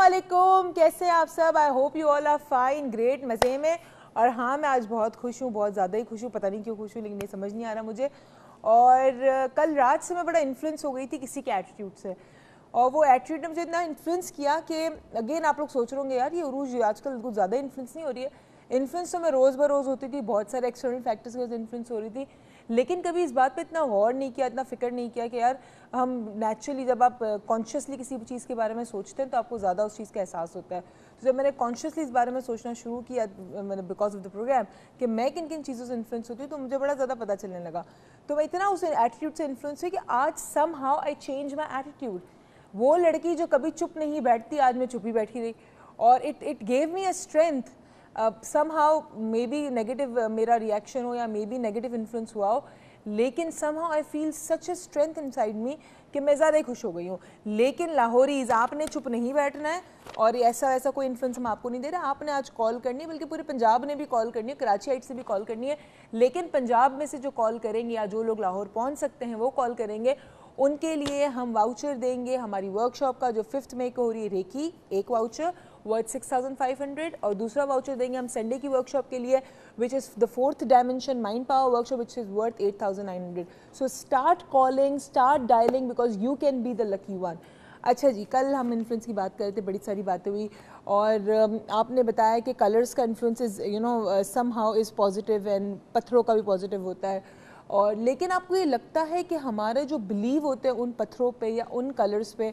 वालेकुम, कैसे हैं आप सब? I hope you all are fine, great, मज़े में। और हाँ, मैं आज बहुत खुश हूँ, बहुत ज़्यादा ही खुश हूँ, पता नहीं क्यों खुश हूँ, लेकिन ये समझ नहीं आ रहा मुझे। और कल रात से मैं बड़ा इन्फ्लुएंस हो गई थी किसी के एटीट्यूड से, और वो एटीट्यूड ने मुझे इतना इन्फ्लुएंस किया कि अगेन आप लोग सोच रहे होंगे यार ये उरूज आजकल कुछ ज़्यादा इन्फ्लुएंस नहीं हो रही है। इन्फ्लुएंस तो मैं रोज़ बरोज़ होती थी, बहुत सारे एक्सटर्नल फैक्टर्स की वजह से इन्फ्लुएंस हो रही थी, लेकिन कभी इस बात पे इतना गौर नहीं किया, इतना फिक्र नहीं किया कि यार हम नेचुरली जब आप कॉन्शियसली किसी चीज़ के बारे में सोचते हैं तो आपको ज़्यादा उस चीज़ का एहसास होता है। तो जब मैंने कॉन्शियसली इस बारे में सोचना शुरू किया, मैंने बिकॉज ऑफ द प्रोग्राम, कि मैं किन किन चीज़ों से इन्फ्लुएंस होती हूँ, तो मुझे बड़ा ज़्यादा पता चलने लगा। तो मैं इतना उस एटीट्यूड से इन्फ्लुएंस हुई कि आज somehow I change my attitude. वो लड़की जो कभी चुप नहीं बैठती, आज मैं चुप ही बैठी रही, और it gave me a strength. somehow may be negative मेरा रिएक्शन हो या मे बी नेगेटिव इन्फ्लुएंस हुआ हो, लेकिन somehow I feel such a strength inside me कि मैं ज़्यादा ही खुश हो गई हूँ। लेकिन लाहौरीज़, आपने चुप नहीं बैठना है, और ऐसा ऐसा कोई इन्फ्लुएंस हम आपको नहीं दे रहे। आपने आज कॉल करनी है, बल्कि पूरे पंजाब ने भी कॉल करनी है, कराची आइट से भी कॉल करनी है, लेकिन पंजाब में से जो कॉल करेंगे या जो लोग लाहौर पहुँच सकते हैं वो कॉल करेंगे, उनके लिए हम वाउचर देंगे। हमारी वर्कशॉप का जो 5 मई को हो रही है रेकी, एक वाउचर वर्थ 6500, और दूसरा वाउचर देंगे हम संडे की वर्कशॉप के लिए, which is the 4th dimension mind power workshop, which is worth 8900। So start calling, start dialling, because you can be the lucky one. अच्छा जी, कल हम इन्फ्लुएंस की बात कर रहे थे, बड़ी सारी बातें हुई, और आपने बताया कि कलर्स का influence is somehow is positive, and पत्थरों का भी पॉजिटिव होता है। और लेकिन आपको ये लगता है कि हमारे जो बिलीव होते हैं उन पत्थरों पे या उन कलर्स पे,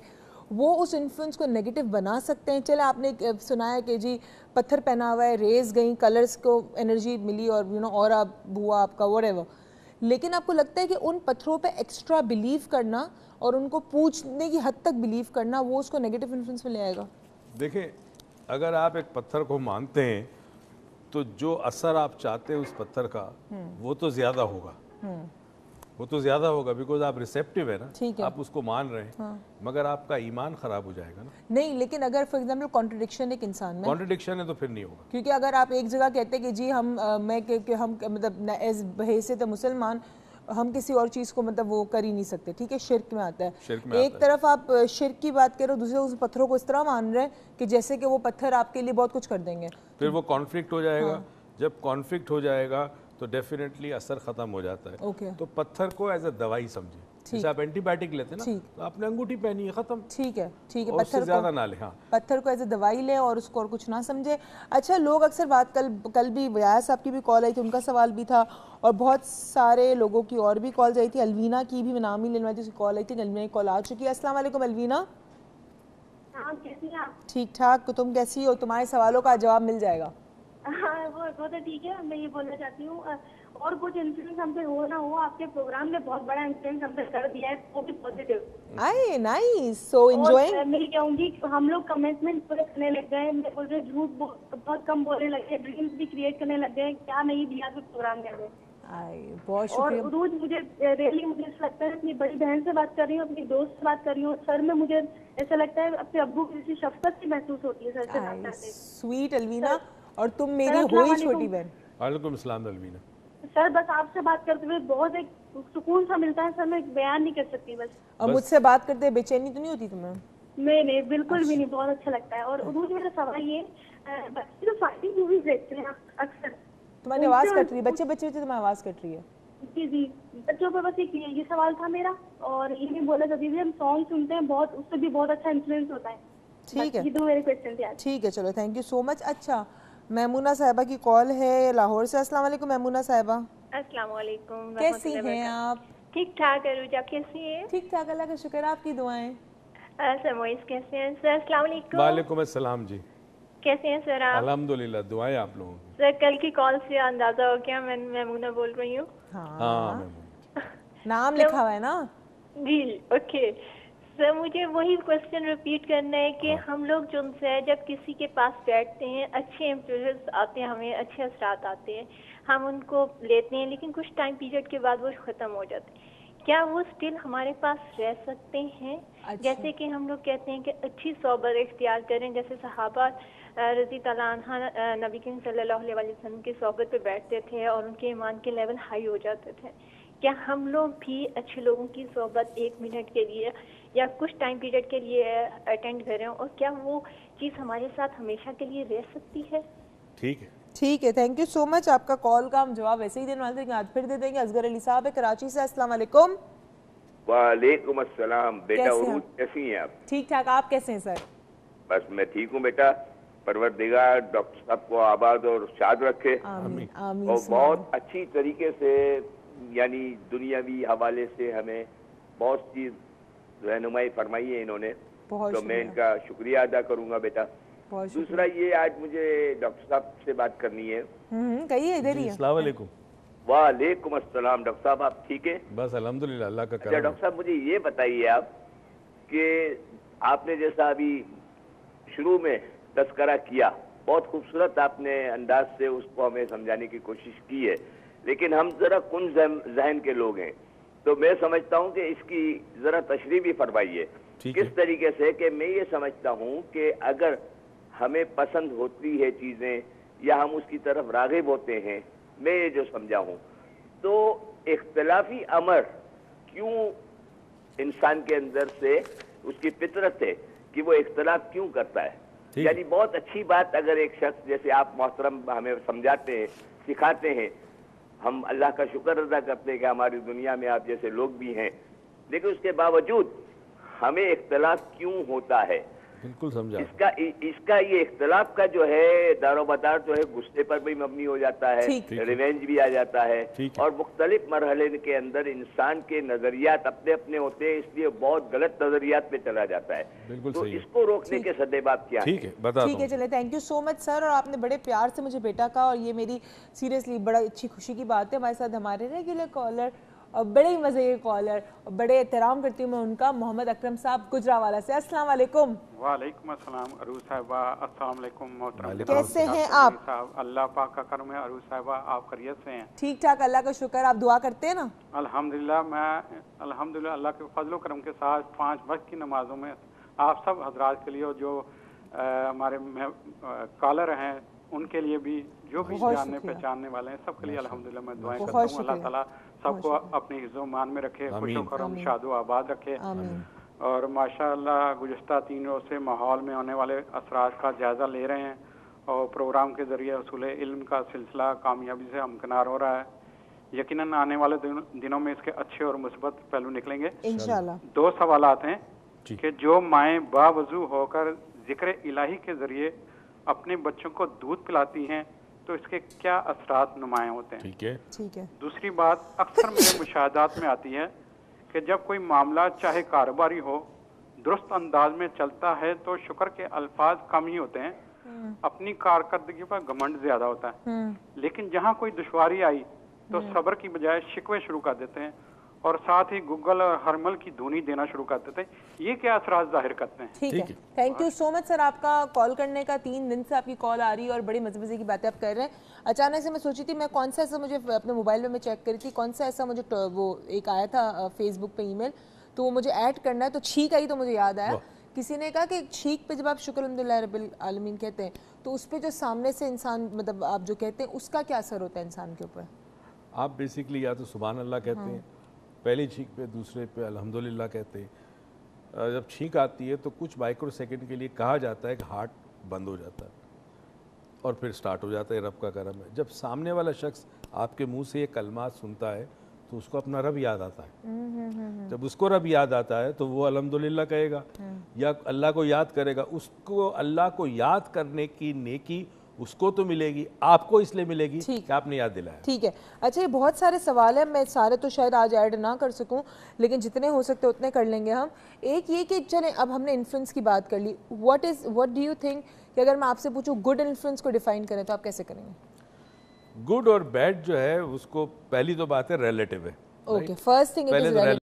वो उस इन्फ्लुएंस को नेगेटिव बना सकते हैं? चले आपने सुनाया कि जी पत्थर पहना हुआ है, रेज गई, कलर्स को एनर्जी मिली, और ऑरा हुआ आपका, व्हाटएवर, लेकिन आपको लगता है कि उन पत्थरों पे एक्स्ट्रा बिलीव करना और उनको पूछने की हद तक बिलीव करना, वो उसको नेगेटिव इन्फ्लुएंस में ले आएगा? देखें, अगर आप एक पत्थर को मानते हैं तो जो असर आप चाहते हैं उस पत्थर का वो तो ज़्यादा होगा, वो तो ज़्यादा होगा, बिकॉज आप रिसेप्टिव है ना, आप उसको मान रहे हैं। मगर आपका ईमान ख़राब हो जाएगा ना। नहीं, लेकिन अगर फॉर एग्जांपल कॉन्ट्रडिक्शन एक इंसान में, कॉन्ट्रडिक्शन है तो फिर नहीं होगा। क्योंकि अगर आप एक जगह कहते हैं कि जी हम हम मतलब एज हैसियत मुसलमान हम किसी और चीज़ को मतलब वो कर ही नहीं सकते, ठीक है, शिर्क में आता है। एक तरफ आप शिर्क की बात करो, दूसरे उस पत्थरों को इस तरह मान रहे हैं कि जैसे कि वो पत्थर आपके लिए बहुत कुछ कर देंगे, फिर वो कॉन्फ्लिक्ट हो जाएगा। जब कॉन्फ्लिक्ट हो जाएगा तो डेफिनेटली असर खत्म हो जाता है। तो पत्थर को एज अ दवाई समझे, जैसे आप एंटीबायोटिक लेते हैं ना, तो आपने अंगूठी पहनी है, खत्म, ठीक है, पत्थर ज्यादा ना ले, पत्थर को एज अ दवाई ले और उसको और कुछ ना समझे। अच्छा, लोग अक्सर बात, कल भी व्यास साहब की भी कॉल आई थी, उनका सवाल भी था, और बहुत सारे लोगों की और भी कॉल आई थी। अलवीना की भी, मैं नाम ही लेने वाली थी, उसकी कॉल आई थी, अलवीना की कॉल आ चुकी है। अस्सलाम वालेकुम अलवीना। कैसी हैं आप? ठीक ठाक, तुम कैसी हो? तुम्हारे सवालों का जवाब मिल जाएगा। हाँ, वो तो ठीक है। मैं ये बोलना चाहती हूँ, और कुछ इन्फ्लुएंस हमसे हो ना हो, आपके प्रोग्राम ने बहुत बड़ा इन्फ्लुएंस हमसे कर दिया है, वो भी positive. I nice, so enjoying. मैं ये कहूँगी हम लोग कमिटमेंट पूरे करने लग गए, मैं बोल रही हूँ, झूठ बहुत कम बोलने लगे, ड्रीम्स भी क्रिएट करने लग गए। क्या नहीं दिया फिर प्रोग्राम में हमें। बहुत शुक्रिया। और रोज मुझे रियली मुझे ऐसा लगता है, अपनी बड़ी बहन से बात कर रही हूँ, अपनी दोस्त से बात कर रही हूँ, सर में मुझे ऐसा लगता है अपने अब्बू की जैसी शफकत सी महसूस होती है सर से बात करते। स्वीट अलवीना, और तुम मेरी हो ही छोटी बहन। वालेकुम सलाम अलवीना। सर बस आपसे बात करते हुए बहुत एक सुकून सा मिलता है सर, मैं बयान नहीं कर सकती बस। और मुझसे बात करते बेचैनी तो नहीं होती तुम्हें? नहीं, बिल्कुल भी नहीं, बहुत अच्छा लगता है। और मुझे मेरा सवाल ये, बच्चे जो फाइटिंग मूवीज देखते हैं अक्सर, तुम्हारी आवाज कट रही है, बच्चे तुम्हारी आवाज कट रही है। जी, बच्चों पे बस ये सवाल था मेरा, और ये भी बोला था दीदी, हम सॉन्ग सुनते हैं बहुत, उससे भी बहुत अच्छा इन्फ्लुएंस होता है। ठीक है, ये दो मेरे क्वेश्चन थे। ठीक है, चलो, थैंक यू सो मच। अच्छा, मैमूना साहिबा की कॉल है लाहौर से। अस्सलाम वालेकुम मैमूना साहिबा। अस्सलाम वालेकुम। कैसी हैं आप? ठीक ठाक अरूज, आप कैसी हैं? ठीक ठाक, अल्लाह का शुक्र, आपकी दुआएं। सर मोइस कैसे हैं सर? अस्सलाम वालेकुम। वालेकुम अस्सलाम जी, कैसे हैं सर आप? अल्हम्दुलिल्लाह, दुआएं आप लोगों की। सर कल की कॉल से अंदाजा हो गया, मैं मैमूना बोल रही हूँ। हाँ, नाम लिखा हुआ है ना जी? ओके सर, मुझे वही क्वेश्चन रिपीट करना है कि हम लोग जो है जब किसी के पास बैठते हैं, अच्छे इम्प्रेशंस आते हैं, हमें अच्छे असरात आते हैं, हम उनको लेते हैं, लेकिन कुछ टाइम पीरियड के बाद वो ख़त्म हो जाते हैं। क्या वो स्टिल हमारे पास रह सकते हैं? जैसे कि हम लोग कहते हैं कि अच्छी सोबत इख्तियार करें, जैसे सहाबा रज़ी तआला अन्हा नबी करीम सल्लल्लाहु अलैहि वसल्लम की सोबत पे बैठते थे और उनके ईमान के लेवल हाई हो जाते थे। क्या हम लोग भी अच्छे लोगों की सोबत 1 मिनट के लिए یا کچھ ٹائم پیریڈ کے لیے اٹینڈ کر رہے ہوں, اور کیا وہ چیز ہمارے ساتھ ہمیشہ کے لیے رہ سکتی ہے؟ ٹھیک ہے, تھینک یو سو مچ. آپ کا کال کا ہم جواب ایسے ہی دینے والے تھے کہ آج پھر دے دیں گے. اصغر علی صاحب ہے کراچی سے. السلام علیکم. وعلیکم السلام. بیٹا عروج کیسی ہیں آپ؟ ٹھیک ٹھاک, آپ کیسے ہیں سر؟ بس میں ٹھیک ہوں بیٹا. پروردگار ڈاکٹر صاحب کو آباد اور شاد رکھے, اور بہت اچھی طریقے سے یعنی دنیاوی حوالے سے ہمیں بہت چیز رہنمائی فرمائی ہے انہوں نے, تو میں ان کا شکریہ ادا کروں گا بیٹا. دوسرا یہ آج مجھے ڈاکٹر صاحب سے بات کرنی ہے. کہیے, ادھر ہی. السلام علیکم. وعلیکم السلام. ڈاکٹر صاحب آپ ٹھیک ہیں؟ بس الحمدللہ, اللہ کا کرم. اچھا ڈاکٹر صاحب مجھے یہ بتائیے آپ کہ آپ نے جیسا ابھی شروع میں تذکرہ کیا, بہت خوبصورت آپ نے انداز سے اس کو ہمیں سمجھانے کی کوشش کی ہے, لیکن ہم ذرا کن ذہن کے لوگ ہیں, تو میں سمجھتا ہوں کہ اس کی ذرا تشریح بھی فرمائیے کس طریقے سے. کہ میں یہ سمجھتا ہوں کہ اگر ہمیں پسند ہوتی ہے چیزیں یا ہم اس کی طرف راغب ہوتے ہیں, میں یہ جو سمجھا ہوں, تو اختلافی امر کیوں انسان کے اندر سے اس کی فطرت ہے کہ وہ اختلاف کیوں کرتا ہے. یعنی بہت اچھی بات اگر ایک شخص جیسے آپ محترم ہمیں سمجھاتے ہیں, سکھاتے ہیں, ہم اللہ کا شکر ادا کرتے ہیں کہ ہماری دنیا میں آپ جیسے لوگ بھی ہیں, لیکن اس کے باوجود ہمیں اختلاف کیوں ہوتا ہے؟ بالکل سمجھا. اس کا یہ اختلاف کا جو ہے دار و مدار جو ہے غصے پر بھی مبنی ہو جاتا ہے, ریونج بھی آ جاتا ہے, اور مختلف مرحلے کے اندر انسان کے نظریات اپنے اپنے ہوتے ہیں, اس لیے بہت غلط نظریات پہ چلا جاتا ہے. تو اس کو روکنے کے سدباب کیا ہیں؟ ٹھیک ہے, چلے, تھینک یو سو مچ سر. اور آپ نے بڑے پیار سے مجھے بیٹا کہا, اور یہ میری سیریسلی بڑا اچھی خوشی کی بات ہے. ہمارے ساتھ ہمارے ریگولر کالر اور بڑے ہی مزے کے کالر, اور بڑے احترام کرتی ہوں میں ان کا, محمد اکرم صاحب گجرانوالہ سے. السلام علیکم. وعلیکم السلام عروج صاحبہ. السلام علیکم محترم. کیسے ہیں آپ؟ اللہ پاک کا کرم ہے عروج صاحبہ, آپ خیریت سے ہیں؟ ٹھیک ٹھاک, اللہ کا شکر. آپ دعا کرتے ہیں نا؟ الحمدللہ. میں الحمدللہ اللہ کے فضل و کرم کے ساتھ 5 وقت کی نمازوں میں آپ سب حضرات کے لیے, اور جو ہمارے کالر ہیں ان کے لیے بھی, جو بھی جاننے پہچاننے والے ہیں, سب کے لیے الحمدللہ میں دعائیں کرتا ہوں. اللہ تعالیٰ سب کو اپنی حفظ و مان میں رکھے, خوش و خرم, شاد و آباد رکھے. اور ماشاءاللہ گزشتہ 3 روز سے ماحول میں ہونے والے اثرات کا جائزہ لے رہے ہیں, اور پروگرام کے ذریعے حصول علم کا سلسلہ کامیابی سے ہمکنار ہو رہا ہے. یقیناً آنے والے دنوں میں اس کے اچھے اور مثبت پہلو نکلیں گے انشاءاللہ. 2 سوالات ہیں کہ جو مائیں باوضو ہو کر ذکر الہی کے ذریعے اپنے بچوں کو دودھ پلاتی ہیں تو اس کے کیا اثرات نمایاں ہوتے ہیں؟ ٹھیک ہے. دوسری بات اکثر میرے مشاہدات میں آتی ہے کہ جب کوئی معاملہ چاہے کاروباری ہو درست انداز میں چلتا ہے تو شکر کے الفاظ کم ہی ہوتے ہیں, اپنی کارکردگی پر گھمنڈ زیادہ ہوتا ہے. لیکن جہاں کوئی دشواری آئی تو صبر کی بجائے شکوے شروع کر دیتے ہیں, اور ساتھ ہی گوگل اور ہرمل کی دھونی دینا شروع کر دیتے ہیں. یہ کیا اثرات ظاہر کرتے ہیں؟ ٹھیک ہے, تھینک یو سو مچ سر. آپ کا کال کرنے کا 3 دن سے آپ کی کال آ رہی ہے, اور بڑی مزے مزے کی باتیں آپ کر رہے ہیں. اچانک سے میں سوچی تھی میں کون سا ایسا, مجھے اپنے موبائل میں چیک کری تھی کون سا ایسا مجھے وہ ایک آیا تھا فیس بک پہ ای میل, تو وہ مجھے ایڈ کرنا ہے, تو چھینک آئی تو مجھے یاد آیا. کسی نے کہا کہ چھینک پہ جب آپ شکر الحمدللہ رب العالمین کہتے ہیں تو اس پہ جو سامنے سے انسان مطلب آپ جو کہتے ہیں اس کا کیا اثر ہوتا ہے انسان کے اوپر؟ آپ بیسیکلی یا تو سبحان اللہ کہتے ہیں پہلی چھینک پہ, دوسرے پہ الحمدللہ کہتے ہیں. جب چھینک آتی ہے تو کچھ مائکرو سیکنڈ کے لیے کہا جاتا ہے کہ ہارٹ بند ہو جاتا ہے اور پھر سٹارٹ ہو جاتا ہے, رب کا کرم ہے. جب سامنے والا شخص آپ کے منہ سے یہ کلمات سنتا ہے تو اس کو اپنا رب یاد آتا ہے. جب اس کو رب یاد آتا ہے تو وہ الحمدللہ کہے گا یا اللہ کو یاد کرے گا. اس کو اللہ کو یاد کرنے کی نیکی اس کو تو ملے گی, آپ کو اس لیے ملے گی کہ آپ نے یاد دلایا. ٹھیک ہے. اچھا, یہ بہت سارے سوال ہیں, میں سارے تو شاید آج ایڈ نہ کر سکوں, لیکن جتنے ہو سکتے اتنے کر لیں گے ہم. ایک یہ کہ چلیں اب ہم نے انفلوئنس کی بات کر لی, واٹ ڈو یو تھنک کہ اگر میں آپ سے پوچھوں گڈ انفلوئنس کو ڈیفائن کریں تو آپ کیسے کریں گے؟ گڈ اور بیڈ جو ہے اس کو پہلی تو بات ہے ریلیٹیو ہے. Okay, first thing